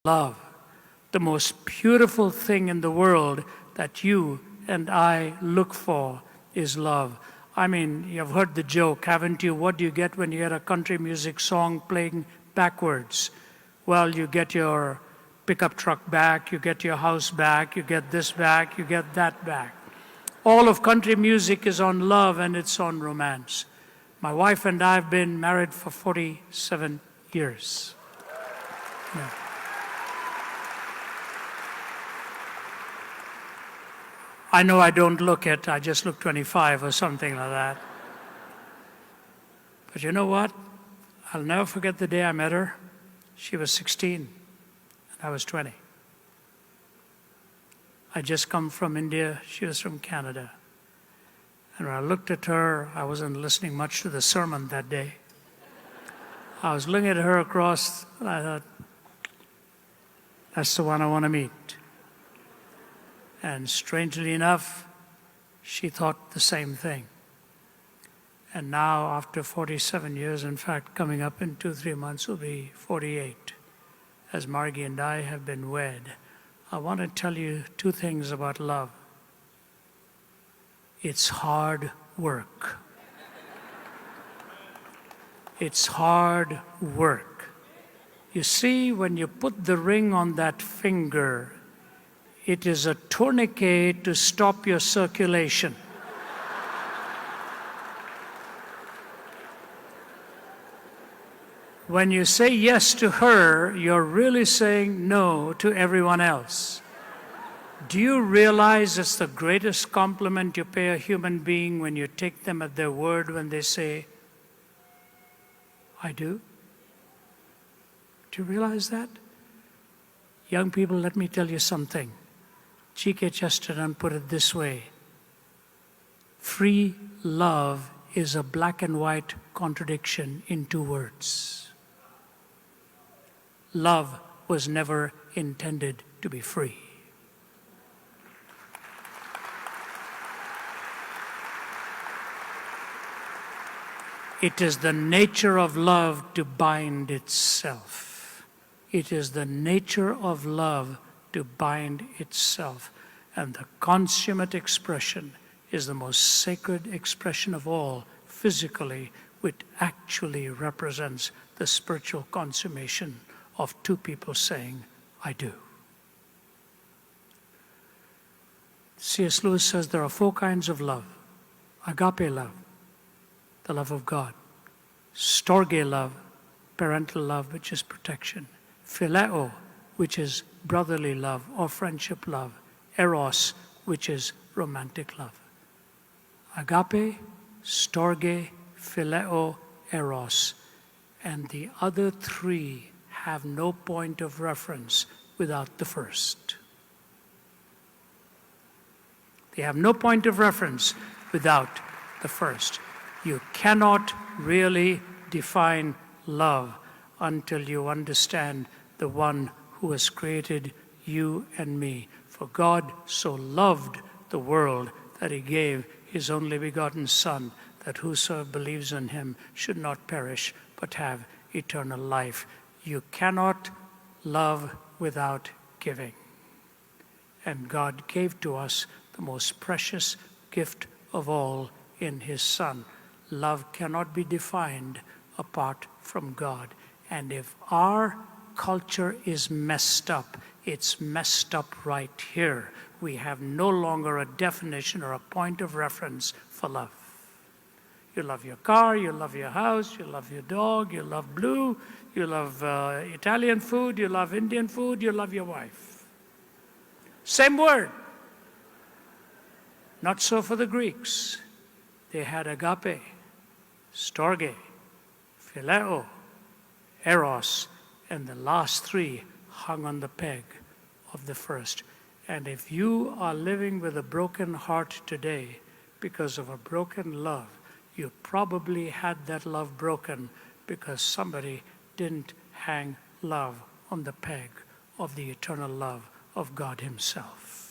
love. The most beautiful thing in the world that you and I look for is love. I mean, you've heard the joke, haven't you? What do you get when you hear a country music song playing backwards? Well, you get your pickup truck back, you get your house back, you get this back, you get that back. All of country music is on love and it's on romance. My wife and I have been married for 47 years. Yeah. I know I don't look it, I just look 25 or something like that. But you know what? I'll never forget the day I met her. She was 16 and I was 20. I just come from India, she was from Canada. And when I looked at her, I wasn't listening much to the sermon that day. I was looking at her across, and I thought, that's the one I want to meet. And strangely enough, she thought the same thing. And now, after 47 years, in fact, coming up in 2-3 months will be 48, as Margie and I have been wed. I want to tell you two things about love. It's hard work. It's hard work. You see, when you put the ring on that finger, it is a tourniquet to stop your circulation. When you say yes to her, you're really saying no to everyone else. Do you realize it's the greatest compliment you pay a human being when you take them at their word when they say, I do? Do you realize that? Young people, let me tell you something. G.K. Chesterton put it this way: free love is a black and white contradiction in 2 words. Love was never intended to be free. It is the nature of love to bind itself. It is the nature of love to bind itself. And the consummate expression is the most sacred expression of all, physically, which actually represents the spiritual consummation of 2 people saying, I do. C.S. Lewis says there are 4 kinds of love. Agape love, the love of God. Storge love, parental love, which is protection. Phileo, which is brotherly love or friendship love. Eros, which is romantic love. Agape, storge, phileo, eros. And the other 3 have no point of reference without the first. They have no point of reference without the first. You cannot really define love until you understand the one who has created you and me. For God so loved the world that he gave his only begotten Son, that whosoever believes in him should not perish but have eternal life. You cannot love without giving. And God gave to us the most precious gift of all in his Son. Love cannot be defined apart from God. And if our culture is messed up, it's messed up right here. We have no longer a definition or a point of reference for love. You love your car, you love your house, you love your dog, you love blue, you love Italian food, you love Indian food, you love your wife. Same word. Not so for the Greeks. They had agape, storge, phileo, eros, and the last 3 hung on the peg of the first. And if you are living with a broken heart today because of a broken love, you probably had that love broken because somebody didn't hang love on the peg of the eternal love of God himself.